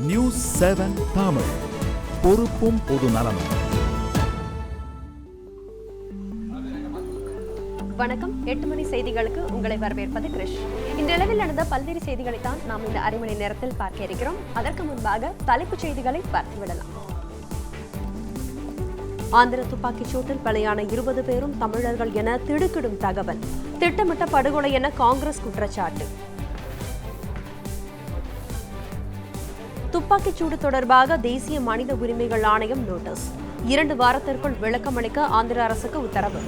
News 7 Tamil, பொறுப்பும் பொது நலமும். வணக்கம். 8 மணி செய்திகளுக்கு உங்களை வரவேற்பது கிரிஷ். இன்றளவில் நடந்த பல்வேறு செய்திகளை தான் நாம் இந்த அரை மணி நேரத்தில் பார்க்க இருக்கிறோம். அதற்கு முன்பாக தலைப்புச் செய்திகளை பார்த்துவிடலாம். ஆந்திர துப்பாக்கிச் சூட்டில் பலியான 20 பேரும் தமிழர்கள் என திடுக்கிடும் தகவல். திட்டமிட்ட படுகொலை என காங்கிரஸ் குற்றச்சாட்டு. துப்பாக்கிச் சூடு தொடர்பாக தேசிய மனித உரிமைகள் ஆணையம் நோட்டீஸ். 2 வாரத்திற்குள் விளக்கமளிக்க ஆந்திர அரசுக்கு உத்தரவு.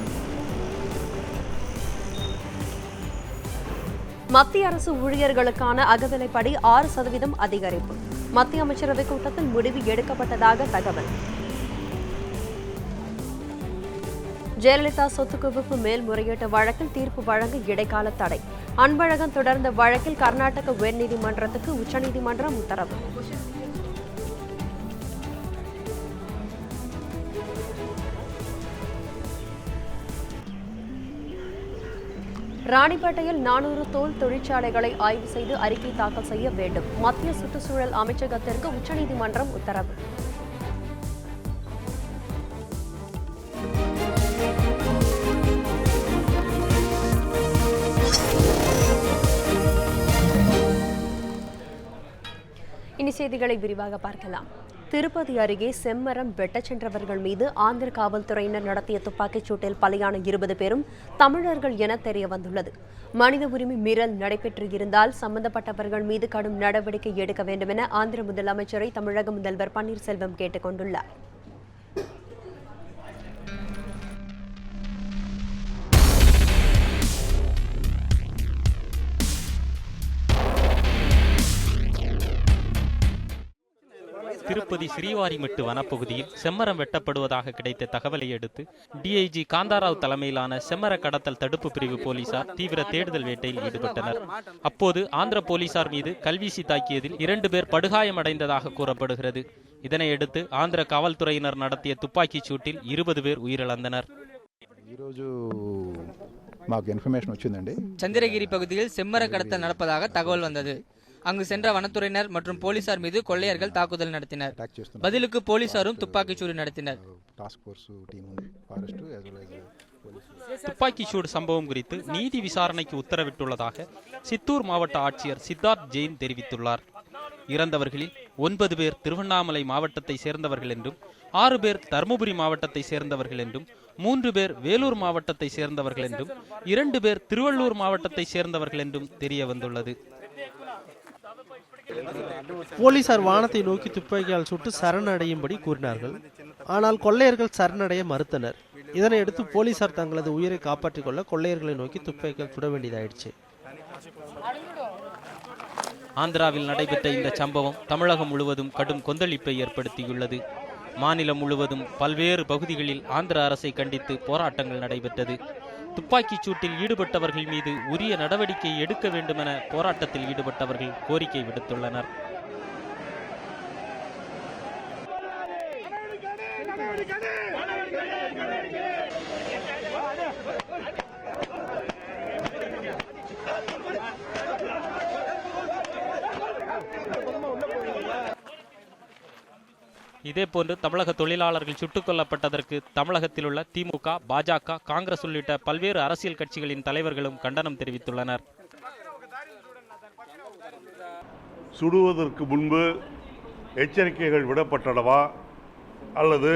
மத்திய அரசு ஊழியர்களுக்கான அகவிலைப்படி 6% அதிகரிப்பு. மத்திய அமைச்சரவை கூட்டத்தில் முடிவு எடுக்கப்பட்டதாக தகவல். ஜெயலலிதா சொத்து குவிப்பு மேல்முறையீட்டு வழக்கில் தீர்ப்பு வழங்க இடைக்கால தடை. அன்பழகன் தொடர்ந்த வழக்கில் கர்நாடக உயர்நீதிமன்றத்துக்கு உச்சநீதிமன்றம் உத்தரவு. ராணிப்பேட்டையில் 400 தோல் தொழிற்சாலைகளை ஆய்வு செய்து அறிக்கை தாக்கல் செய்ய வேண்டும். மத்திய சுற்றுச்சூழல் அமைச்சகத்திற்கு உச்சநீதிமன்றம் உத்தரவு. இனி செய்திகளை விரிவாக பார்க்கலாம். திருப்பதி அருகே செம்மரம் வெட்டச் சென்றவர்கள் மீது ஆந்திர காவல்துறையினர் நடத்திய துப்பாக்கிச் சூட்டில் பலியான 20 பேரும் தமிழர்கள் என தெரிய வந்துள்ளது. மனித உரிமை மீறல் நடைபெற்று இருந்தால் சம்பந்தப்பட்டவர்கள் மீது கடும் நடவடிக்கை எடுக்க வேண்டும் என ஆந்திர முதலமைச்சரை தமிழக முதல்வர் பன்னீர்செல்வம் கேட்டுக் கொண்டுள்ளார். திருப்பதி ஸ்ரீவாரிமெட்டு வனப்பகுதியில் செம்மரம் வெட்டப்படுவதாக கிடைத்த தகவலை அடுத்து டிஐஜி காந்தாராவ் தலைமையிலான செம்மர கடத்தல் தடுப்பு பிரிவு போலீசார் தீவிர தேடுதல் வேட்டையில் ஈடுபட்டனர். அப்போது ஆந்திர போலீசார் மீது கல்வீசி தாக்கியதில் 2 பேர் படுகாயமடைந்ததாக கூறப்படுகிறது. இதனையடுத்து ஆந்திர காவல்துறையினர் நடத்திய துப்பாக்கிச் சூட்டில் 20 பேர் உயிரிழந்தனர். சந்திரகிரி பகுதியில் செம்மர கடத்தல் நடப்பதாக தகவல் வந்தது. அங்கு சென்ற வனத்துறையினர் மற்றும் போலீசார் மீது கொள்ளையர்கள் தாக்குதல் நடத்தினர். பதிலுக்கு போலீசாரும் துப்பாக்கிச் சூடு நடத்தினர். துப்பாக்கிச் சூடு சம்பவம் குறித்து நீதி விசாரணைக்கு உத்தரவிட்டுள்ளதாக சித்தூர் மாவட்ட ஆட்சியர் சித்தார்த் ஜெயின் தெரிவித்துள்ளார். இறந்தவர்களில் 9 பேர் திருவண்ணாமலை மாவட்டத்தை சேர்ந்தவர்கள் என்றும் 6 பேர் தருமபுரி மாவட்டத்தை சேர்ந்தவர்கள் என்றும் 3 பேர் வேலூர் மாவட்டத்தை சேர்ந்தவர்கள் என்றும் 2 பேர் திருவள்ளூர் மாவட்டத்தை சேர்ந்தவர்கள் என்றும் தெரிய வந்துள்ளது. போலீசார் வானத்தை நோக்கி துப்பாக்கியால் சுட்டு சரணடையும்படி கூறினார்கள். ஆனால் கொள்ளையர்கள் சரணடைய மறுத்தனர். இதனையடுத்து போலீசார் தங்களது உயிரை காப்பாற்றிக் கொள்ள கொள்ளையர்களை நோக்கி துப்பாக்கியால் சுட வேண்டியதாயிடுச்சு. ஆந்திராவில் நடைபெற்ற இந்த சம்பவம் தமிழகம் முழுவதும் கடும் கொந்தளிப்பை ஏற்படுத்தியுள்ளது. மாநிலம் முழுவதும் பல்வேறு பகுதிகளில் ஆந்திர அரசை கண்டித்து போராட்டங்கள் நடைபெற்றது. துப்பாக்கிச் சூட்டில் ஈடுபட்டவர்கள் மீது உரிய நடவடிக்கை எடுக்க வேண்டும் என போராட்டத்தில் ஈடுபட்டவர்கள் கோரிக்கை விடுத்துள்ளனர். இதேபோன்று தமிழக தொழிலாளர்கள் சுட்டுக் கொல்லப்பட்டதற்கு தமிழகத்தில் உள்ள திமுக, பாஜக, காங்கிரஸ் உள்ளிட்ட பல்வேறு அரசியல் கட்சிகளின் தலைவர்களும் கண்டனம் தெரிவித்துள்ளனர். சுடுவதற்கு முன்பு எச்சரிக்கைகள் விடப்பட்டனவா அல்லது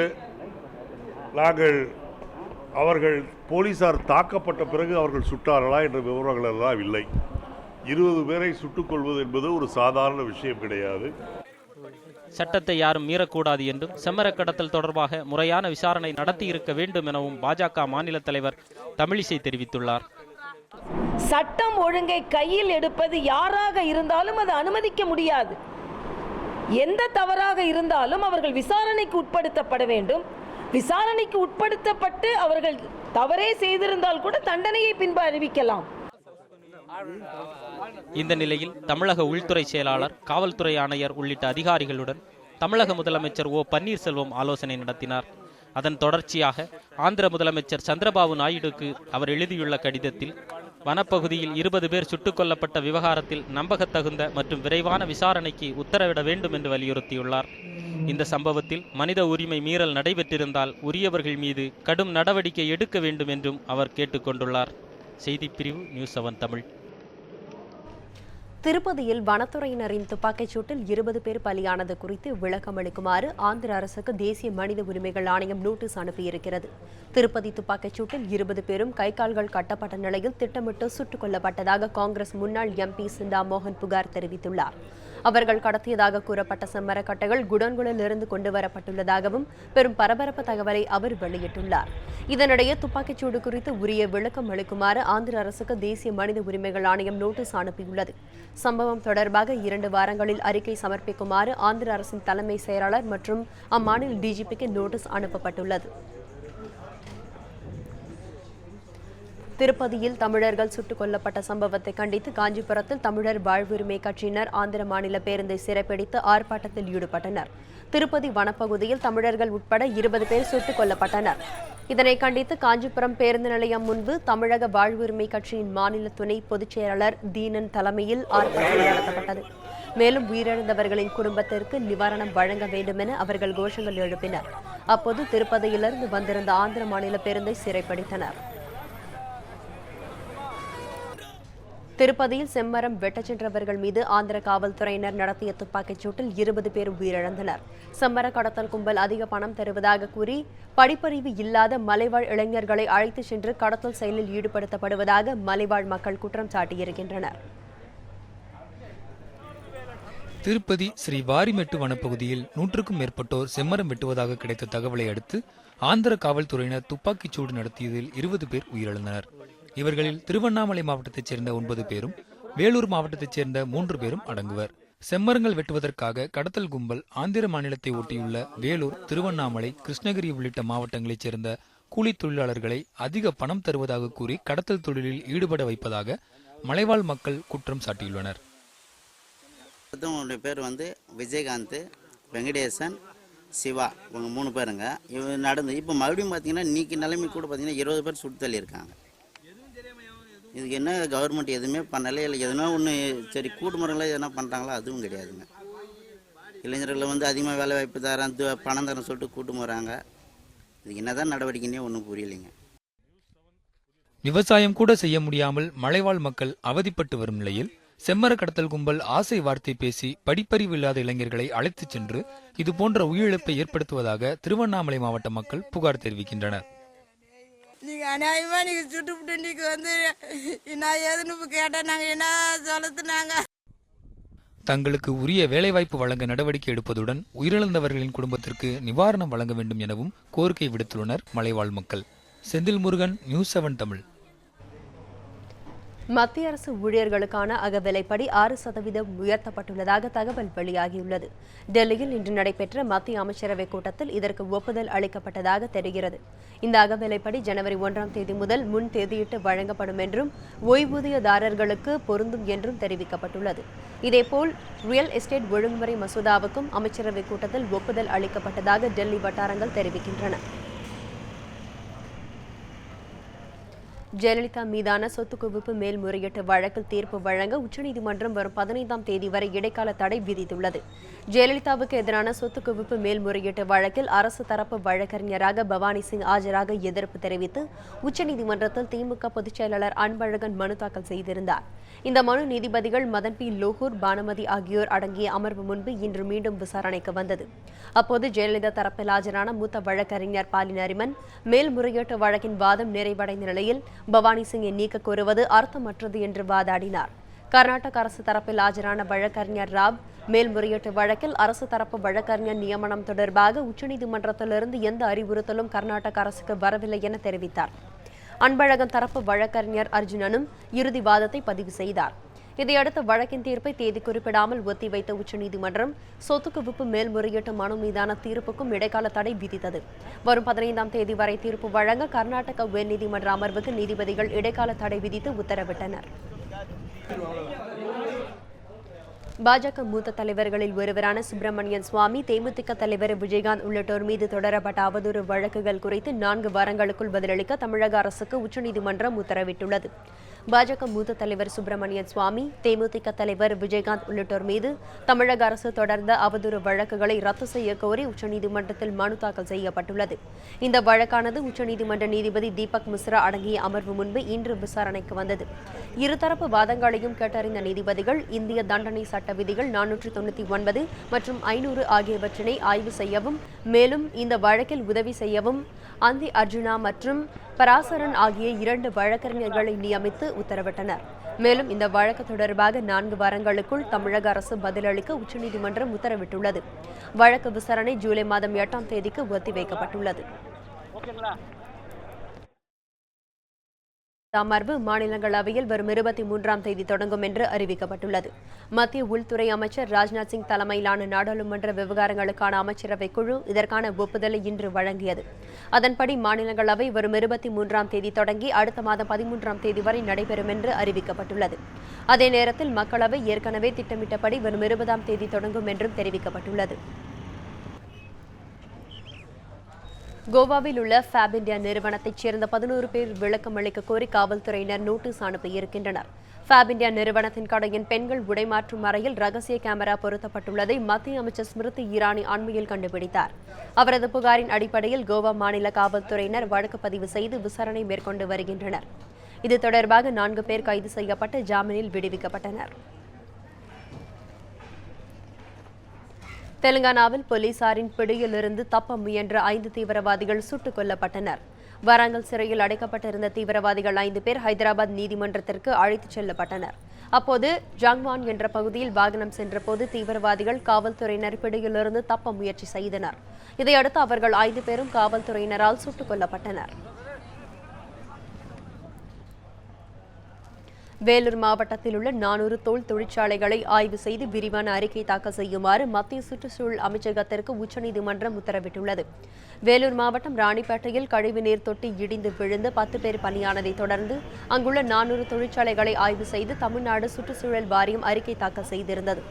அவர்கள் போலீசார் தாக்கப்பட்ட பிறகு அவர்கள் சுட்டார்களா என்ற விவரங்கள் எல்லாம் இல்லை. 20 பேரை சுட்டுக் கொள்வது என்பது ஒரு சாதாரண விஷயம் கிடையாது. சட்டத்தை யாரும் மீறக்கூடாது என்றும் செம்மர கடத்தல் தொடர்பாக முறையான விசாரணை நடத்தி இருக்க வேண்டும் எனவும் பாஜக மாநில தலைவர் தமிழிசை தெரிவித்துள்ளார். சட்டம் ஒழுங்கை கையில் எடுப்பது யாராக இருந்தாலும் அது அனுமதிக்க முடியாது. எந்த தவறாக இருந்தாலும் அவர்கள் விசாரணைக்கு உட்படுத்தப்பட வேண்டும். விசாரணைக்கு உட்படுத்தப்பட்டு அவர்கள் தவறே செய்திருந்தால் கூட தண்டனையை பின்பு அறிவிக்கலாம். இந்த நிலையில் தமிழக உள்துறை செயலாளர், காவல்துறை ஆணையர் உள்ளிட்ட அதிகாரிகளுடன் தமிழக முதலமைச்சர் ஓ பன்னீர்செல்வம் ஆலோசனை நடத்தினார். அதன் தொடர்ச்சியாக ஆந்திர முதலமைச்சர் சந்திரபாபு நாயுடுக்கு அவர் எழுதியுள்ள கடிதத்தில் வனப்பகுதியில் 20 பேர் சுட்டுக் கொல்லப்பட்ட விவகாரத்தில் நம்பகத்தகுந்த மற்றும் விரைவான விசாரணைக்கு உத்தரவிட வேண்டும் என்று வலியுறுத்தியுள்ளார். இந்த சம்பவத்தில் மனித உரிமை மீறல் நடைபெற்றிருந்தால் உரியவர்கள் மீது கடும் நடவடிக்கை எடுக்க வேண்டும் என்றும் அவர் கேட்டுக்கொண்டுள்ளார். செய்திப்பிரிவு நியூஸ் 7 தமிழ். திருப்பதியில் வனத்துறையினரின் துப்பாக்கிச் சூட்டில் 20 பேர் பலியானது குறித்து விளக்கம் அளிக்குமாறு ஆந்திர அரசுக்கு தேசிய மனித உரிமைகள் ஆணையம் நோட்டீஸ் அனுப்பியிருக்கிறது. திருப்பதி துப்பாக்கிச் சூட்டில் 20 பேரும் கை கால்கள் கட்டப்பட்ட நிலையில் திட்டமிட்டு சுட்டுக் கொல்லப்பட்டதாக காங்கிரஸ் முன்னாள் MP சிந்தா மோகன் புகார் தெரிவித்துள்ளார். அவர்கள் கடத்தியதாக கூறப்பட்ட செம்மரக்கட்டைகள் குடோன்களில் இருந்து கொண்டுவரப்பட்டுள்ளதாகவும் பெரும் பரபரப்பு தகவலை அவர் வெளியிட்டுள்ளார். இதனிடையே துப்பாக்கிச்சூடு குறித்து உரிய விளக்கம் அளிக்குமாறு ஆந்திர அரசுக்கு தேசிய மனித உரிமைகள் ஆணையம் நோட்டீஸ் அனுப்பியுள்ளது. சம்பவம் தொடர்பாக 2 வாரங்களில் அறிக்கை சமர்ப்பிக்குமாறு ஆந்திர அரசின் தலைமை செயலாளர் மற்றும் அம்மாநில DGPக்கு நோட்டீஸ் அனுப்பப்பட்டுள்ளது. திருப்பதியில் தமிழர்கள் சுட்டுக் கொல்லப்பட்ட சம்பவத்தை கண்டித்து காஞ்சிபுரத்தில் தமிழர் வாழ்வுரிமை கட்சியினர் ஆந்திர மாநில பேருந்தை சிறைப்பிடித்து ஆர்ப்பாட்டத்தில் ஈடுபட்டனர். திருப்பதி வனப்பகுதியில் தமிழர்கள் உட்பட 20 பேர் சுட்டுக் கொல்லப்பட்டனர். இதனை கண்டித்து காஞ்சிபுரம் பேருந்து நிலையம் முன்பு தமிழக வாழ்வுரிமை கட்சியின் மாநில துணை பொதுச் செயலாளர் தீனன் தலைமையில் ஆர்ப்பாட்டம் நடத்தப்பட்டது. மேலும் உயிரிழந்தவர்களின் குடும்பத்திற்கு நிவாரணம் வழங்க வேண்டும் என அவர்கள் கோஷங்கள் எழுப்பினர். அப்போது திருப்பதியிலிருந்து வந்திருந்த ஆந்திர மாநில பேருந்தை சிறைப்பிடித்தனர். திருப்பதியில் செம்மரம் வெட்டச் சென்றவர்கள் மீது ஆந்திர காவல்துறையினர் நடத்திய துப்பாக்கிச் சூட்டில் 20 பேர் உயிரிழந்தனர். செம்மர கடத்தல் கும்பல் அதிக பணம் தருவதாக கூறி படிப்பறிவு இல்லாத மலைவாழ் இளைஞர்களை அழைத்துச் சென்று கடத்தல் செயலில் ஈடுபடுத்தப்படுவதாக மலைவாழ் மக்கள் குற்றம் சாட்டியிருக்கின்றனர். திருப்பதி ஸ்ரீ வாரிமெட்டு வனப்பகுதியில் 100க்கும் மேற்பட்டோர் செம்மரம் வெட்டுவதாக கிடைத்த தகவலை அடுத்து ஆந்திர காவல்துறையினர் துப்பாக்கிச் சூடு நடத்தியதில் 20 பேர் உயிரிழந்தனர். இவர்களில் திருவண்ணாமலை மாவட்டத்தைச் சேர்ந்த 9 பேரும் வேலூர் மாவட்டத்தைச் சேர்ந்த 3 பேரும் அடங்குவர். செம்மரங்கள் வெட்டுவதற்காக கடத்தல் கும்பல் ஆந்திர மாநிலத்தை ஒட்டியுள்ள வேலூர், திருவண்ணாமலை, கிருஷ்ணகிரி உள்ளிட்ட மாவட்டங்களைச் சேர்ந்த கூலி தொழிலாளர்களை அதிக பணம் தருவதாக கூறி கடத்தல் தொழிலில் ஈடுபட வைப்பதாக மலைவாழ் மக்கள் குற்றம் சாட்டியுள்ளனர். பேர் விஜயகாந்த், வெங்கடேசன், சிவா, இவங்க 3 பேருங்க. இவங்க நடந்து இப்போ மறுபடியும் பார்த்தீங்கன்னா இன்னைக்கு நிலைமை கூட பார்த்தீங்கன்னா 20 பேர் சுட்டு தள்ளியிருக்காங்க. இதுக்கு என்ன கவர்மெண்ட் எதுவுமே பண்ணலை, இல்லை எதுனா ஒன்று சரி கூட்டுமுறையில் எதனா பண்ணுறாங்களோ அதுவும் கிடையாதுங்க. இளைஞர்களை அதிகமாக வேலை வாய்ப்பு தரேன் பணம் தரேன் சொல்லிட்டு கூட்டு போகிறாங்க. இதுக்கு என்னதான் நடவடிக்கைன்னே ஒன்றும் புரியலைங்க. விவசாயம் கூட செய்ய முடியாமல் மலைவாழ் மக்கள் அவதிப்பட்டு வரும் நிலையில் செம்மர கடத்தல் கும்பல் ஆசை வார்த்தை பேசி படிப்பறிவு இல்லாத இளைஞர்களை அழைத்துச் சென்று இதுபோன்ற உயிரிழப்பை ஏற்படுத்துவதாக திருவண்ணாமலை மாவட்ட மக்கள் புகார் தெரிவிக்கின்றனர். நீங்க அநியாயமா நீங்க சுட்டுவிட்டு நீங்க நான் எதுன்னு கேட்டா நாங்க என்ன சொல்லுனாங்க. தங்களுக்கு உரிய வேலைவாய்ப்பு வழங்க நடவடிக்கை எடுப்பதுடன் உயிரிழந்தவர்களின் குடும்பத்திற்கு நிவாரணம் வழங்க வேண்டும் எனவும் கோரிக்கை விடுத்துள்ளனர் மலைவாழ் மக்கள். செந்தில் முருகன், நியூஸ் 7 தமிழ். மத்திய அரசு ஊழியர்களுக்கான அகவிலைப்படி 6% உயர்த்தப்பட்டுள்ளதாக தகவல் வெளியாகியுள்ளது. டெல்லியில் இன்று நடைபெற்ற மத்திய அமைச்சரவை கூட்டத்தில் இதற்கு ஒப்புதல் அளிக்கப்பட்டதாக தெரிகிறது. இந்த அகவிலைப்படி ஜனவரி 1ஆம் தேதி முதல் முன் தேதியிட்டு வழங்கப்படும் என்றும் ஓய்வூதியதாரர்களுக்கு பொருந்தும் என்றும் தெரிவிக்கப்பட்டுள்ளது. இதேபோல் ரியல் எஸ்டேட் ஒழுங்குமுறை மசோதாவுக்கும் அமைச்சரவை கூட்டத்தில் ஒப்புதல் அளிக்கப்பட்டதாக டெல்லி வட்டாரங்கள் தெரிவிக்கின்றன. ஜெயலலிதா மீதான சொத்து குவிப்பு மேல்முறையீட்டு வழக்கில் தீர்ப்பு வழங்க உச்சநீதிமன்றம் வரும் 15ஆம் தேதி வரை இடைக்கால தடை விதித்துள்ளது. ஜெயலலிதாவுக்கு எதிரான சொத்து குவிப்பு மேல்முறையீட்டு வழக்கில் அரசு தரப்பு வழக்கறிஞராக பவானி சிங் ஆஜராக எதிர்ப்பு தெரிவித்து உச்சநீதிமன்றத்தில் திமுக பொதுச் செயலாளர் அன்பழகன் மனு தாக்கல் செய்திருந்தார். இந்த மனு நீதிபதிகள் மதன் பி லோகூர், பானுமதி ஆகியோர் அடங்கிய அமர்வு முன்பு இன்று மீண்டும் விசாரணைக்கு வந்தது. அப்போது ஜெயலலிதா தரப்பில் ஆஜரான மூத்த வழக்கறிஞர் பாலி நரிமன் மேல்முறையீட்டு வழக்கின் வாதம் நிறைவடைந்த நிலையில் பவானி சிங்கை நீக்க கோருவது அர்த்தமற்றது என்று வாதாடினார். கர்நாடக அரசு தரப்பில் ஆஜரான வழக்கறிஞர் ராவ் மேல்முறையீட்டு வழக்கில் அரசு தரப்பு வழக்கறிஞர் நியமனம் தொடர்பாக உச்சநீதிமன்றத்திலிருந்து எந்த அறிவுறுத்தலும் கர்நாடக அரசுக்கு வரவில்லை என தெரிவித்தார். அன்பழகன் தரப்பு வழக்கறிஞர் அர்ஜுனனும் இறுதி வாதத்தை பதிவு செய்தார். இதையடுத்து வழக்கின் தீர்ப்பை தேதி குறிப்பிடாமல் ஒத்திவைத்த உச்சநீதிமன்றம் சொத்து குவிப்பு மேல்முறையீட்டு மனு மீதான தீர்ப்புக்கும் இடைக்கால தடை விதித்தது. வரும் 15ஆம் தேதி வரை தீர்ப்பு வழங்க கர்நாடக உயர்நீதிமன்ற அமர்வுக்கு நீதிபதிகள் இடைக்கால தடை விதித்து உத்தரவிட்டனர். பாஜக மூத்த தலைவர்களில் ஒருவரான சுப்பிரமணியன் சுவாமி, தேமுதிக தலைவர் விஜயகாந்த் உள்ளிட்டோர் மீது தொடரப்பட்ட அவதூறு வழக்குகள் குறித்து 4 வாரங்களுக்குள் பதிலளிக்க தமிழக அரசுக்கு உச்சநீதிமன்றம் உத்தரவிட்டுள்ளது. பாஜக மூத்த தலைவர் சுப்பிரமணியன் சுவாமி, தேமுதிக தலைவர் விஜயகாந்த் உள்ளிட்டோர் மீது தமிழக அரசு தொடர்ந்த அவதூறு வழக்குகளை ரத்து செய்ய கோரி உச்சநீதிமன்றத்தில் மனு தாக்கல் செய்யப்பட்டுள்ளது. இந்த வழக்கானது உச்சநீதிமன்ற நீதிபதி தீபக் மிஸ்ரா அடங்கிய அமர்வு முன்பு இன்று விசாரணைக்கு வந்தது. இருதரப்பு வாதங்களையும் கேட்டறிந்த நீதிபதிகள் இந்திய தண்டனை சட்ட விதிகள் 499 மற்றும் 500 ஆகியவற்றினை ஆய்வு செய்யவும், மேலும் இந்த வழக்கில் உதவி செய்யவும் அந்தி அர்ஜுனா மற்றும் பராசரன் ஆகிய 2 வழக்கறிஞர்களை நியமித்து உத்தரவிட்டனர். மேலும் இந்த வழக்கு தொடர்பாக 4 வாரங்களுக்குள் தமிழக அரசு பதிலளிக்க உச்சநீதிமன்றம் உத்தரவிட்டுள்ளது. வழக்கு விசாரணை ஜூலை மாதம் 8ஆம் தேதிக்கு ஒத்திவைக்கப்பட்டுள்ளது. அமர்வு மாநிலங்களவையில் வரும் 23ஆம் தேதி தொடங்கும் என்று அறிவிக்கப்பட்டுள்ளது. மத்திய உள்துறை அமைச்சர் ராஜ்நாத் சிங் தலைமையிலான நாடாளுமன்ற விவகாரங்களுக்கான அமைச்சரவை குழு இதற்கான ஒப்புதலை இன்று வழங்கியது. அதன்படி மாநிலங்களவை வரும் 23ஆம் தேதி தொடங்கி அடுத்த மாதம் 13ஆம் தேதி வரை நடைபெறும் என்று அறிவிக்கப்பட்டுள்ளது. அதே நேரத்தில் மக்களவை ஏற்கனவே திட்டமிட்டபடி வரும் 20ஆம் தேதி தொடங்கும் என்றும் தெரிவிக்கப்பட்டுள்ளது. கோவாவில் உள்ள ஃபேப் இந்தியா நிறுவனத்தைச் சேர்ந்த 11 பேர் விளக்கம் அளிக்க கோரி காவல்துறையினர் நோட்டீஸ் அனுப்பியிருக்கின்றனர். ஃபேப் இந்தியா நிறுவனத்தின் கடையின் பெண்கள் உடைமாற்றும் அறையில் ரகசிய கேமரா பொருத்தப்பட்டுள்ளதை மத்திய அமைச்சர் ஸ்மிருதி இரானி அண்மையில் கண்டுபிடித்தார். அவரது புகாரின் அடிப்படையில் கோவா மாநில காவல்துறையினர் வழக்கு பதிவு செய்து விசாரணை மேற்கொண்டு வருகின்றனர். இது தொடர்பாக 4 பேர் கைது செய்யப்பட்டு ஜாமீனில் விடுவிக்கப்பட்டனர். தெலுங்கானாவில் போலீசாரின் பிடியிலிருந்து தப்ப முயன்ற 5 தீவிரவாதிகள் சுட்டுக் கொல்லப்பட்டனர். வராங்கல் சிறையில் அடைக்கப்பட்டிருந்த தீவிரவாதிகள் 5 பேர் ஹைதராபாத் நீதிமன்றத்திற்கு அழைத்துச் செல்லப்பட்டனர். அப்போது ஜாங்வான் என்ற பகுதியில் வாகனம் சென்றபோது தீவிரவாதிகள் காவல்துறையினர் பிடியிலிருந்து தப்ப முயற்சி செய்தனர். இதையடுத்து அவர்கள் 5 பேரும் காவல்துறையினரால் சுட்டுக் கொல்லப்பட்டனர். வேலூர் மாவட்டத்தில் உள்ள 400 தோல் தொழிற்சாலைகளை ஆய்வு செய்து விரிவான அறிக்கை தாக்கல் செய்யுமாறு மத்திய சுற்றுச்சூழல் அமைச்சகத்திற்கு உச்சநீதிமன்றம் உத்தரவிட்டுள்ளது. வேலூர் மாவட்டம் ராணிப்பேட்டையில் கழிவுநீர் தொட்டி இடிந்து விழுந்து 10 பேர் பலியானதை தொடர்ந்து அங்குள்ள 400 தொழிற்சாலைகளை ஆய்வு செய்து தமிழ்நாடு சுற்றுச்சூழல் வாரியம் அறிக்கை தாக்கல் செய்திருந்தது.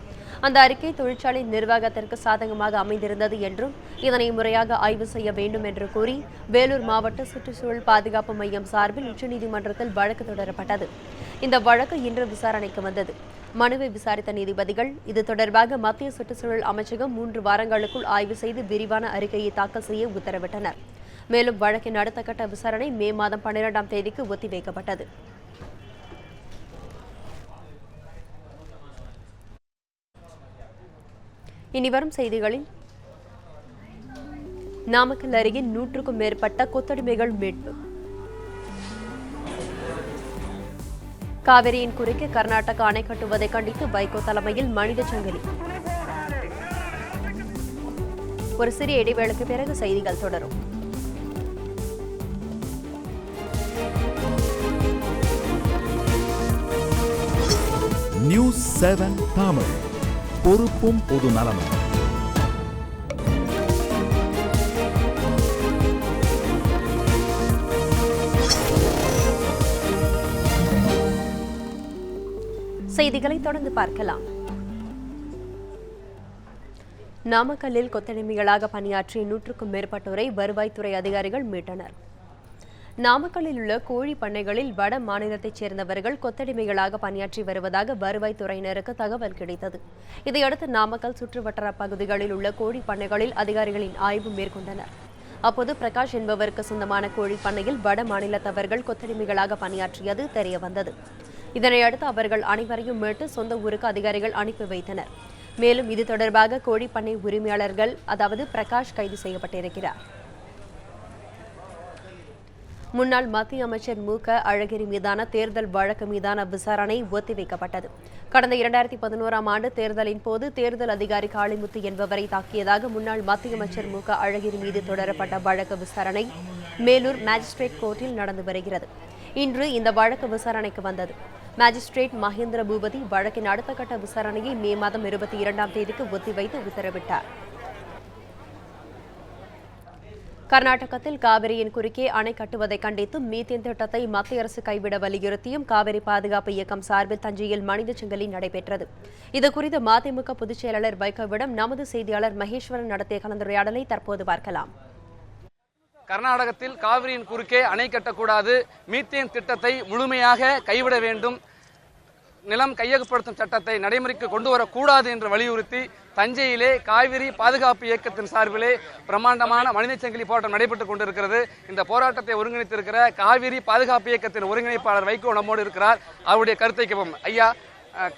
அந்த அறிக்கை தொழிற்சாலை நிர்வாகத்திற்கு சாதகமாக அமைந்திருந்தது என்றும் இதனை முறையாக ஆய்வு செய்ய வேண்டும் என்று கூறி வேலூர் மாவட்ட சுற்றுச்சூழல் பாதுகாப்பு மையம் சார்பில் உச்சநீதிமன்றத்தில் வழக்கு தொடரப்பட்டது. இந்த வழக்கு இன்று விசாரணைக்கு வந்தது. மனுவை விசாரித்த நீதிபதிகள் இது தொடர்பாக மத்திய சுற்றுச்சூழல் அமைச்சகம் 3 வாரங்களுக்குள் ஆய்வு செய்து விரிவான அறிக்கையை தாக்கல் செய்ய உத்தரவிட்டனர். மேலும் வழக்கின் அடுத்த கட்ட விசாரணை மே மாதம் 12ஆம் தேதிக்கு ஒத்திவைக்கப்பட்டது. இனிவரும் செய்திகளில் நாமக்கல் அருகே 100க்கும் மேற்பட்ட கொத்தடிமைகள் மீட்பு. காவிரியின் குறுக்கே கர்நாடகா அணை கட்டுவதை கண்டித்து வைகோ தலைமையில் மனித சங்கிலி. ஒரு சிறிய இடைவேளைக்கு பிறகு செய்திகள் தொடரும். நியூஸ் 7 தமிழ், பொறுப்பும் பொது நலமும். செய்திகளை தொடர்ந்து பார்க்கலாம். நாமக்கல்லில் கொத்தடிமைகளாக பணியாற்றிய 100க்கும் மேற்பட்டோரை வருவாய்த்துறை அதிகாரிகள் மீட்டனர். நாமக்கல்லில் உள்ள கோழி பண்ணைகளில் வட மாநிலத்தைச் சேர்ந்தவர்கள் கொத்தடிமைகளாக பணியாற்றி வருவதாக வருவாய்த்துறையினருக்கு தகவல் கிடைத்தது. இதையடுத்து நாமக்கல் சுற்றுவட்டார பகுதிகளில் உள்ள கோழி பண்ணைகளில் அதிகாரிகளின் ஆய்வு மேற்கொண்டனர். அப்போது பிரகாஷ் என்பவருக்கு சொந்தமான கோழி பண்ணையில் வட மாநிலத்தவர்கள் கொத்தடிமைகளாக பணியாற்றியது தெரியவந்தது. இதனையடுத்து அவர்கள் அனைவரையும் மீட்டு சொந்த ஊருக்கு அதிகாரிகள் அனுப்பி வைத்தனர். மேலும் இது தொடர்பாக கோழி பண்ணை உரிமையாளர்கள் அதாவது பிரகாஷ் கைது செய்யப்பட்டிருக்கிறார். முன்னாள் மத்திய அமைச்சர் மு.க. அழகிரி மீதான தேர்தல் வழக்கு மீதான விசாரணை ஒத்திவைக்கப்பட்டது. கடந்த 2011ஆம் ஆண்டு தேர்தலின் போது தேர்தல் அதிகாரி காளிமுத்து என்பவரை தாக்கியதாக முன்னாள் மத்திய அமைச்சர் மு.க. அழகிரி மீது தொடரப்பட்ட வழக்கு விசாரணை மேலூர் மேஜிஸ்ட்ரேட் கோர்ட்டில் நடந்து வருகிறது. இன்று இந்த வழக்கு விசாரணைக்கு வந்தது. மேஜிஸ்ட்ரேட் மகேந்திர பூபதி வழக்கின் அடுத்த கட்ட விசாரணையை மே மாதம் 22ஆம் தேதிக்கு ஒத்திவைத்து உத்தரவிட்டார். கர்நாடகத்தில் காவிரியின் குறுக்கே அணை கட்டுவதை கண்டித்து மீத்தேன் திட்டத்தை மத்திய அரசு கைவிட வலியுறுத்தியும் காவிரி பாதுகாப்பு இயக்கம் சார்பில் தஞ்சையில் மனித சங்கிலி நடைபெற்றது. இதுகுறித்து மதிமுக பொதுச் செயலாளர் வைகோவிடம் நமது செய்தியாளர் மகேஸ்வரன் நடத்திய கலந்துரையாடலை தற்போது பார்க்கலாம். கர்நாடகத்தில் காவிரியின் குறுக்கே அணை கட்டக்கூடாது, மீத்தேன் திட்டத்தை முழுமையாக கைவிட வேண்டும், நிலம் கையகப்படுத்தும் சட்டத்தை நடைமுறைக்கு கொண்டு வரக்கூடாது என்று வலியுறுத்தி தஞ்சையிலே காவிரி பாதுகாப்பு இயக்கத்தின் சார்பிலே பிரம்மாண்டமான மனித சங்கிலி போராட்டம் நடைபெற்றுக் கொண்டிருக்கிறது. இந்த போராட்டத்தை ஒருங்கிணைத்திருக்கிற காவிரி பாதுகாப்பு இயக்கத்தின் ஒருங்கிணைப்பாளர் வைகோ நம்மோடு இருக்கிறார். அவருடைய கருத்தை கேட்போம். ஐயா,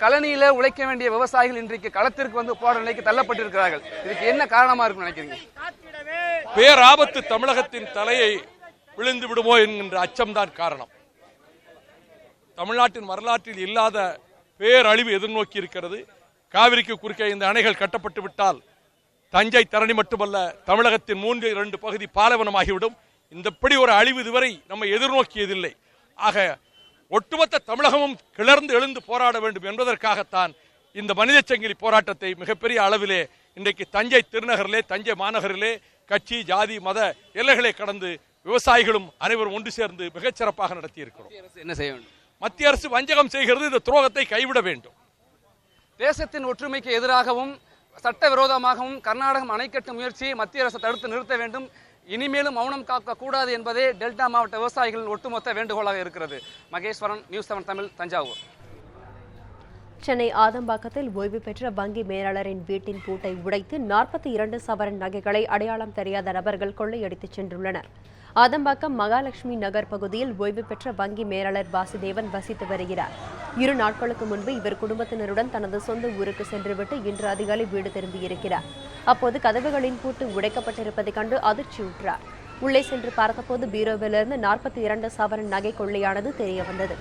கழனியில உழைக்க வேண்டிய விவசாயிகள் இன்றைக்கு களத்திற்கு வந்து போராட நிலைக்கு தள்ளப்பட்டிருக்கிறார்கள். இதுக்கு என்ன காரணமா இருக்குன்னு நினைக்கிறீங்க? பேராபத்து தமிழகத்தின் தலையை விழுந்து விடுமோ என்கின்ற அச்சம்தான் காரணம். தமிழ்நாட்டின் வரலாற்றில் இல்லாத பேரழிவு எதிர்நோக்கி இருக்கிறது. காவிரிக்கு குறுக்கே இந்த அணைகள் கட்டப்பட்டு விட்டால் தஞ்சை தரணி மட்டுமல்ல, தமிழகத்தின் 3/2 பகுதி பாலைவனமாகிவிடும். இந்தப்படி ஒரு அழிவு இதுவரை நம்ம எதிர்நோக்கியதில்லை. ஆக ஒட்டுமொத்த தமிழகமும் கிளர்ந்து எழுந்து போராட வேண்டும் என்பதற்காகத்தான் இந்த மனித சங்கிலி போராட்டத்தை மிகப்பெரிய அளவிலே இன்றைக்கு தஞ்சை திருநகரிலே, தஞ்சை மாநகரிலே கட்சி, ஜாதி, மத எல்லைகளை கடந்து விவசாயிகளும் அனைவரும் ஒன்று சேர்ந்து மிகச்சிறப்பாக நடத்தியிருக்கிறோம். என்ன செய்ய வேண்டும்? மத்திய அரசு வஞ்சகம் செய்கிறது. இந்த துரோகத்தை கைவிட வேண்டும். தேசத்தின் ஒற்றுமைக்கு எதிராகவும் சட்டவிரோதமாகவும் கர்நாடகம் அணை கட்டும் முயற்சியை மத்திய அரசு தடுத்து நிறுத்த வேண்டும். இனிமேலும் மௌனம் காக்க கூடாது என்பதே டெல்டா மாவட்ட விவசாயிகளின் ஒட்டுமொத்த வேண்டுகோளாக இருக்கிறது. மகேஸ்வரன், நியூஸ் 7 தமிழ், தஞ்சாவூர். சென்னை ஆதம்பாக்கத்தில் ஓய்வு பெற்ற வங்கி மேலாளரின் வீட்டின் பூட்டை உடைத்து 42 சவரன் நகைகளை அடையாளம் தெரியாத நபர்கள் கொள்ளையடித்துச் சென்றுள்ளனர். ஆதம்பாக்கம் மகாலட்சுமி நகர் பகுதியில் ஓய்வு பெற்ற வங்கி மேலாளர் வாசுதேவன் வசித்து வருகிறார். 2 நாட்களுக்கு முன்பு இவர் குடும்பத்தினருடன் தனது சொந்த ஊருக்கு சென்றுவிட்டு இன்று அதிகாலை வீடு திரும்பியிருக்கிறார். அப்போது கதவுகளின் பூட்டு உடைக்கப்பட்டிருப்பதைக் கண்டு அதிர்ச்சியுற்றார். உள்ளே சென்று பார்த்தபோது பீரோவிலிருந்து 42 சவரன் நகை கொள்ளையானது தெரியவந்தது.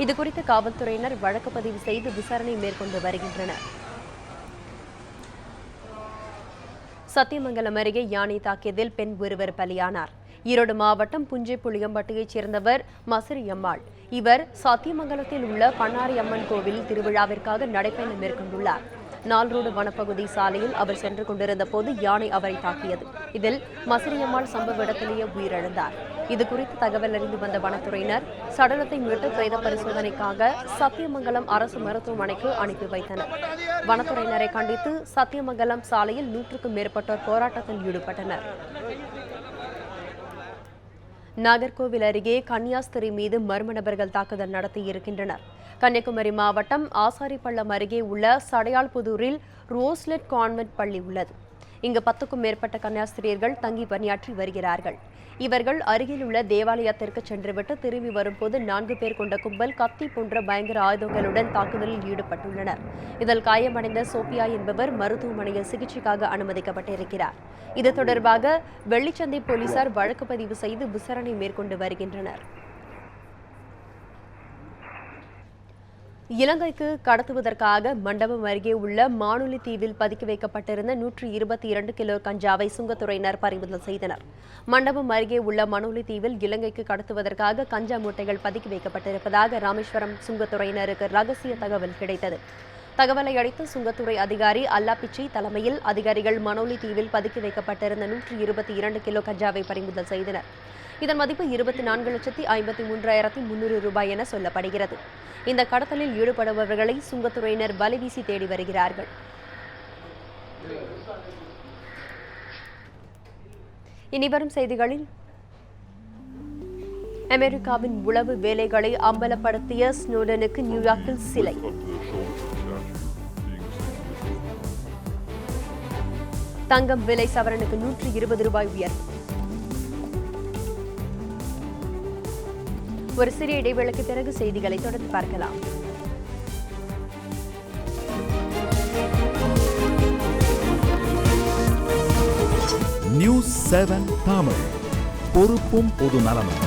இதுகுறித்து காவல்துறையினர் வழக்கு பதிவு செய்து விசாரணை மேற்கொண்டு வருகின்றனர். சத்தியமங்கலம் அருகே யானை தாக்கியதில் பெண் ஒருவர் பலியானார். ஈரோடு மாவட்டம் புஞ்சை புளியம்பட்டியைச் சேர்ந்தவர் மசரியம்மாள். இவர் சத்தியமங்கலத்தில் உள்ள பண்ணாரி அம்மன் கோவில் திருவிழாவிற்காக நடைபயணம் மேற்கொண்டுள்ளார். நால்ரோடு வனப்பகுதி சாலையில் அவர் சென்று கொண்டிருந்த போது யானை அவரை தாக்கியது. இதில் மசரியம்மாள் சம்பவ இடத்திலேயே உயிரிழந்தார். இதுகுறித்து தகவல் அறிந்து வந்த வனத்துறையினர் சடலத்தை மீட்டு பிரேத பரிசோதனைக்காக சத்தியமங்கலம் அரசு மருத்துவமனைக்கு அனுப்பி வைத்தனர். வனத்துறையினரை கண்டித்து சத்தியமங்கலம் சாலையில் 100க்கும் மேற்பட்டோர் போராட்டத்தில் ஈடுபட்டனர். நாகர்கோவில் அருகே கன்னியாஸ்திரி மீது மர்ம நபர்கள் தாக்குதல் நடத்தியிருக்கின்றனர். கன்னியாகுமரி மாவட்டம் ஆசாரிப்பள்ளம் அருகே உள்ள சடையாள்புதூரில் ரோஸ்லெட் கான்வென்ட் பள்ளி உள்ளது. இங்கு 10க்கும் மேற்பட்ட கன்னியாஸ்திரியர்கள் தங்கி பணியாற்றி வருகிறார்கள். இவர்கள் அருகில் உள்ள தேவாலயத்திற்கு சென்றுவிட்டு திரும்பி வரும்போது 4 பேர் கொண்ட கும்பல் கத்தி போன்ற பயங்கர ஆயுதங்களுடன் தாக்குதலில் ஈடுபட்டுள்ளனர். இதில் காயமடைந்த சோபியா என்பவர் மருத்துவமனையில் சிகிச்சைக்காக அனுமதிக்கப்பட்டிருக்கிறார். இது தொடர்பாக வெள்ளிச்சந்தை போலீசார் வழக்கு பதிவு செய்து விசாரணை மேற்கொண்டு வருகின்றனர். இலங்கைக்கு கடத்துவதற்காக மண்டபம் அருகே உள்ள மானுலி தீவில் பதுக்கி வைக்கப்பட்டிருந்த 122 கிலோ கஞ்சாவை சுங்கத்துறையினர் பறிமுதல் செய்தனர். மண்டபம் அருகே உள்ள மனுலி தீவில் இலங்கைக்கு கடத்துவதற்காக கஞ்சா மூட்டைகள் பதுக்கி வைக்கப்பட்டிருப்பதாக ராமேஸ்வரம் சுங்கத்துறையினருக்கு ரகசிய தகவல் கிடைத்தது. தகவலை அடுத்து சுங்கத்துறை அதிகாரி அல்லாப்பிச்சி தலைமையில் அதிகாரிகள் மனோலி தீவில் பதுக்கி வைக்கப்பட்டிருந்த 122 கிலோ கஞ்சாவை பறிமுதல் செய்தனர். இதன் மதிப்பு 24,53,300 ரூபாய் என சொல்லப்படுகிறது. இந்த கடத்தலில் ஈடுபடுபவர்களை சுங்கத்துறையினர் வலைவீசி தேடி வருகிறார்கள். இனிவரும் செய்திகளில் அமெரிக்காவின் உளவு வேலைகளை அம்பலப்படுத்திய ஸ்னோடனுக்கு நியூயார்க்கில் சிலை. தங்கம் விலை சவரனுக்கு 120 ரூபாய் உயர்வு. ஒரு சிறிய இடைவேளைக்கு பிறகு செய்திகளை தொடர்ந்து பார்க்கலாம். நியூஸ் 7 தமிழ், பொறுப்பும் பொது நலமும்.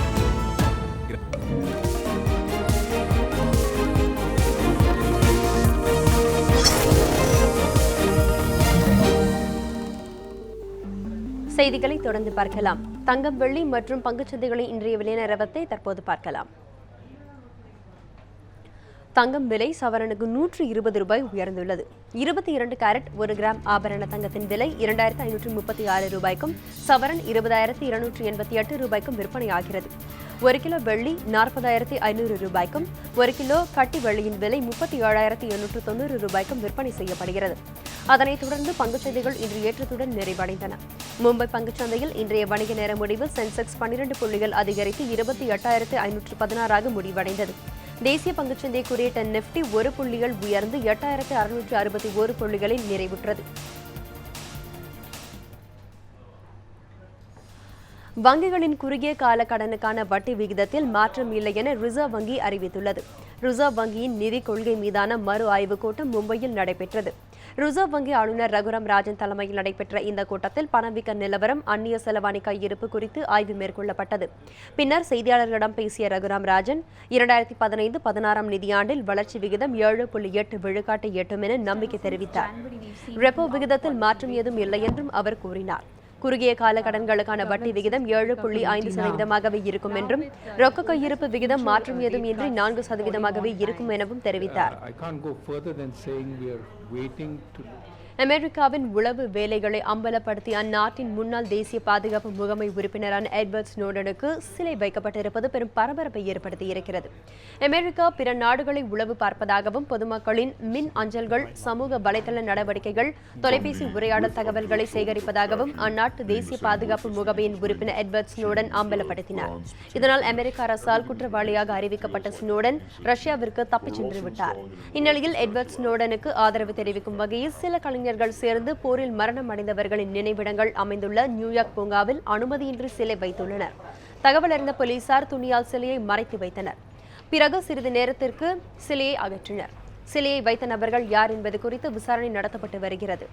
செய்திகளை தொடர்ந்து பார்க்கலாம். தங்கம், வெள்ளி மற்றும் பங்குச்சந்தைகளின் இன்றைய விலை நிலவரத்தை தற்போது பார்க்கலாம். தங்கம் விலை சவரனுக்கு 120 ரூபாய் உயர்ந்துள்ளது. 22 கேரட் 1 கிராம் ஆபரண தங்கத்தின் விலை 2536 ரூபாய்க்கும் சவரன் 20,288 ரூபாய்க்கும் விற்பனையாகிறது. 1 கிலோ வெள்ளி 40,500 ரூபாய்க்கும் 1 கிலோ கட்டி வெள்ளியின் விலை 37,890 ரூபாய்க்கும் விற்பனை செய்யப்படுகிறது. அதனைத் தொடர்ந்து பங்குச்சந்தைகள் இன்று ஏற்றத்துடன் நிறைவடைந்தன. மும்பை பங்குச்சந்தையில் இன்றைய வணிக நேர முடிவில் சென்செக்ஸ் 12 புள்ளிகள் அதிகரித்து 28,516 முடிவடைந்தது. தேசிய பங்குச்சந்தை குறியீட்ட நிப்டி 1 புள்ளிகள் உயர்ந்து 8,661 புள்ளிகளில் நிறைவுற்றது. வங்கிகளின் குறுகிய கால கடனுக்கான வட்டி விகிதத்தில் மாற்றம் இல்லை என ரிசர்வ் வங்கி அறிவித்துள்ளது. ரிசர்வ் வங்கியின் நிதி கொள்கை மீதான மறு ஆய்வுக் கூட்டம் மும்பையில் நடைபெற்றது. ரிசர்வ் வங்கி ஆளுநர் ரகுராம் ராஜன் தலைமையில் நடைபெற்ற இந்த கூட்டத்தில் பணவீக்க நிலவரம், அந்நிய செலவாணி கையிருப்பு குறித்து ஆய்வு மேற்கொள்ளப்பட்டது. பின்னர் செய்தியாளர்களிடம் பேசிய ரகுராம் ராஜன் 2015-16 நிதியாண்டில் வளர்ச்சி விகிதம் 7.8 விழுக்காட்டை எட்டும் என நம்பிக்கை தெரிவித்தார். ரெப்போ விகிதத்தில் மாற்றம் ஏதும் இல்லை என்றும் அவர் கூறினார். குறுகிய கால கடன்களுக்கான வட்டி விகிதம் 7.5% இருக்கும் என்றும் ரொக்க கையிருப்பு விகிதம் மாற்றம் ஏதும் இன்றி 4% இருக்கும் எனவும் தெரிவித்தார். அமெரிக்காவின் உளவு வேலைகளை அம்பலப்படுத்தி அந்நாட்டின் முன்னாள் தேசிய பாதுகாப்பு முகமை உறுப்பினரான எட்வர்ட் ஸ்னோடனுக்கு சிலை வைக்கப்பட்டிருப்பது பெரும் பரபரப்பை ஏற்படுத்தியிருக்கிறது. அமெரிக்கா பிற நாடுகளை உளவு பார்ப்பதாகவும் பொதுமக்களின் மின் அஞ்சல்கள், சமூக வலைதள நடவடிக்கைகள், தொலைபேசி உரையாடல் தகவல்களை சேகரிப்பதாகவும் அந்நாட்டு தேசிய பாதுகாப்பு முகமையின் உறுப்பினர் எட்வர்ட் ஸ்னோடன் அம்பலப்படுத்தினார். இதனால் அமெரிக்க அரசால் குற்றவாளியாக அறிவிக்கப்பட்ட ஸ்னோடன் ரஷ்யாவிற்கு தப்பிச் சென்று விட்டார். இந்நிலையில் எட்வர்ட் ஸ்னோடனுக்கு ஆதரவு தெரிவிக்கும் வகையில் சில கலைஞர்கள் சேர்ந்து போரில் மரணம் அடைந்தவர்களின் நினைவிடங்கள் அமைந்துள்ள நியூயார்க் பூங்காவில் அனுமதியின்றி சிலை வைத்துள்ளனர். தகவல் அறிந்த போலீசார் துணியால் சிலையை மறைத்து வைத்தனர். பிறகு சிறிது நேரத்திற்கு சிலையை அகற்றினர். சிலையை வைத்த நபர்கள் யார் என்பது குறித்து விசாரணை நடத்தப்பட்டு வருகிறது.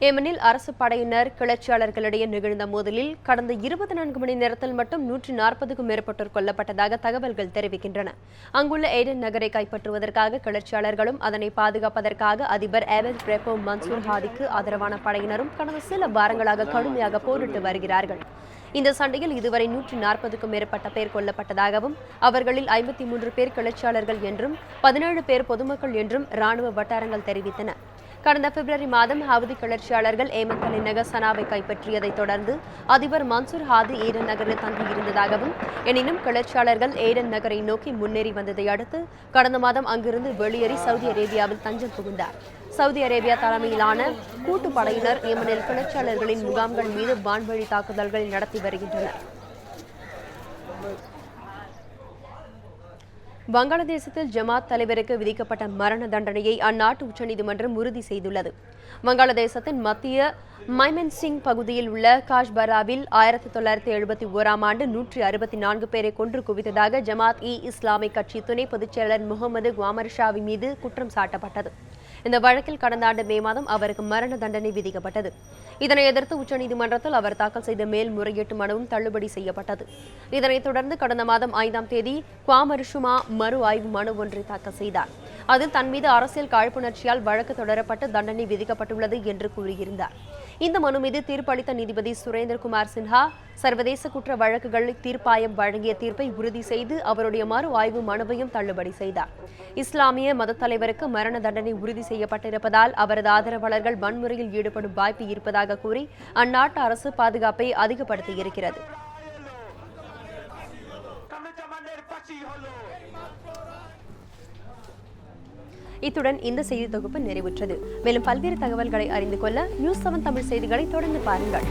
ஏமனில் அரசு படையினர் கிளர்ச்சியாளர்களிடையே நிகழ்ந்த மோதலில் கடந்த 24 மணி நேரத்தில் மட்டும் 140க்கும் மேற்பட்டோர் கொல்லப்பட்டதாக தகவல்கள் தெரிவிக்கின்றன. அங்குள்ள ஏடன் நகரை கைப்பற்றுவதற்காக கிளர்ச்சியாளர்களும் அதனை பாதுகாப்பதற்காக அதிபர் ஏவல் பிரேப்போ மன்சூர் ஹாதிக்கு ஆதரவான படையினரும் கடந்த சில வாரங்களாக கடுமையாக போரிட்டு வருகிறார்கள். இந்த சண்டையில் இதுவரை 140க்கும் மேற்பட்ட பேர் கொல்லப்பட்டதாகவும் அவர்களில் 53 பேர் கிளர்ச்சியாளர்கள் என்றும் 17 பேர் பொதுமக்கள் என்றும் ராணுவ வட்டாரங்கள் தெரிவித்தன. கடந்த பிப்ரவரி மாதம் ஹவுதி கிளர்ச்சியாளர்கள் ஏமன் தலைநகர் சனாவை கைப்பற்றியதை தொடர்ந்து அதிபர் மன்சூர் ஹாதி ஏடன் நகரில் தங்கியிருந்ததாகவும், எனினும் கிளர்ச்சியாளர்கள் ஏடன் நகரை நோக்கி முன்னேறி வந்ததை அடுத்து கடந்த மாதம் அங்கிருந்து வெளியேறி சவுதி அரேபியாவில் தஞ்சம் புகுந்தார். சவுதி அரேபியா தலைமையிலான கூட்டுப்படையினர் ஏமனில் கிளர்ச்சியாளர்களின் முகாம்கள் மீது வான்வழி தாக்குதல்கள் நடத்தி வருகின்றனர். வங்காளதேசத்தில் ஜமாத் தலைவருக்கு விதிக்கப்பட்ட மரண தண்டனையை அந்நாட்டு உச்சநீதிமன்றம் உறுதி செய்துள்ளது. வங்காளதேசத்தின் மத்திய மைமென்சிங் பகுதியில் உள்ள காஷ்பராவில் 1971ஆம் ஆண்டு 164 பேரை கொன்று குவித்ததாக ஜமாத்-இ-இஸ்லாமி கட்சி துணை பொதுச் செயலர் முகமது குவாமர் ஷாவி மீது குற்றம் சாட்டப்பட்டது. இந்த வழக்கில் கடந்த ஆண்டு மே மாதம் அவருக்கு மரண தண்டனை விதிக்கப்பட்டது. இதனை எதிர்த்து உச்சநீதிமன்றத்தில் அவர் தாக்கல் செய்த மேல்முறையீட்டு மனுவும் தள்ளுபடி செய்யப்பட்டது. இதனைத் தொடர்ந்து கடந்த மாதம் 5ஆம் தேதி குவாமர் ஷுமா மறு ஆய்வு மனு ஒன்றை தாக்கல் செய்தார். அதில் தன் மீது அரசியல் காழ்ப்புணர்ச்சியால் வழக்கு தொடரப்பட்டு தண்டனை விதிக்கப்பட்டுள்ளது என்று கூறியிருந்தார். இந்த மனு மீது தீர்ப்பளித்த நீதிபதி சுரேந்திரகுமார் சின்ஹா சர்வதேச குற்ற வழக்குகளில் தீர்ப்பாயம் வழங்கிய தீர்ப்பை உறுதி செய்து அவருடைய மறு ஆய்வு மனுவையும் தள்ளுபடி செய்தார். இஸ்லாமிய மத தலைவருக்கு மரண தண்டனை உறுதி செய்யப்பட்டிருப்பதால் அவரது ஆதரவாளர்கள் வன்முறையில் ஈடுபடும் வாய்ப்பு இருப்பதாக கூறி அந்நாட்டு அரசு பாதுகாப்பை அதிகப்படுத்தியிருக்கிறது. இத்துடன் இந்த செய்தி தொகுப்பு நிறைவுற்றது. மேலும் பல்வேறு தகவல்களை அறிந்து கொள்ள நியூஸ் 7 தமிழ் செய்திகளை தொடர்ந்து பாருங்கள்.